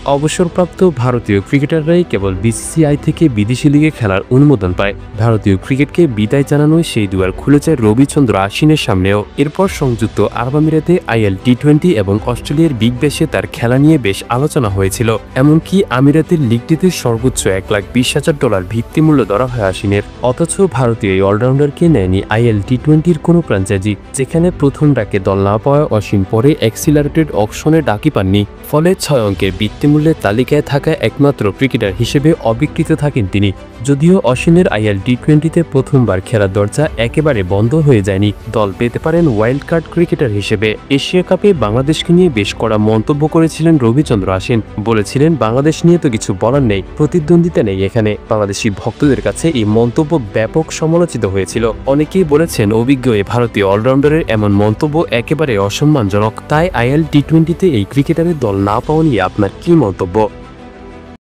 অবসরপ্রাপ্ত ভারতীয় ক্রিকেটাররাই কেবল বিসিসিআই থেকে বিদেশি লিগে খেলার অনুমোদন পায়। ভারতীয় ক্রিকেটকে বিদায় জানানোয় সেই দুয়ার খুলে যায় রবিচন্দ্র আশ্বিনের সামনেও। এরপর সংযুক্ত আরব আমিরাতে আইএল টি20 এবং অস্ট্রেলিয়ার বিগ ব্যাশে তার খেলা নিয়ে বেশ আলোচনা হয়েছিল। এমনকি আমিরাতের লিগটিতে সর্বোচ্চ $1,20,000 ভিত্তিমূল্য ধরা হয় আশ্বিনের। অথচ ভারতীয় এই অলরাউন্ডারকে নেয়নি আইএল টি20-র কোনো ফ্র্যাঞ্চাইজি, যেখানে প্রথম ডাকে দল না পাওয়া অশ্বিন পরে অ্যাক্সিলারেটেড অকশনে ডাকি পাননি। ফলে 6 অঙ্কের ভিত্তিমূল্যের তালিকায় থাকা একমাত্র ক্রিকেটার হিসেবে অবিকৃত থাকেন তিনি। যদিও অশ্বিনের আইএল টি20-তে প্রথমবার খেলার দরজা একেবারে বন্ধ হয়ে যায়নি, দল পেতে পারেন ওয়াইল্ড কার্ড ক্রিকেটার হিসেবে। এশিয়া কাপে বাংলাদেশকে নিয়ে বেশ কড়া মন্তব্য করেছিলেন রবিচন্দ্র আশ্বিন। বলেছিলেন, বাংলাদেশ নিয়ে তো কিছু বলার নেই, প্রতিদ্বন্দ্বিতা নেই এখানে। বাংলাদেশি ভক্তদের কাছে এই মন্তব্য ব্যাপক সমালোচিত হয়েছিল। অনেকেই বলেছেন, অভিজ্ঞ এই ভারতীয় অলরাউন্ডারের এমন মন্তব্য একেবারে অসম্মানজনক। তাই আইএল টি20-তে এই ক্রিকেটারের দল না পাওয়া নিয়ে আপনার কি মন্তব্য?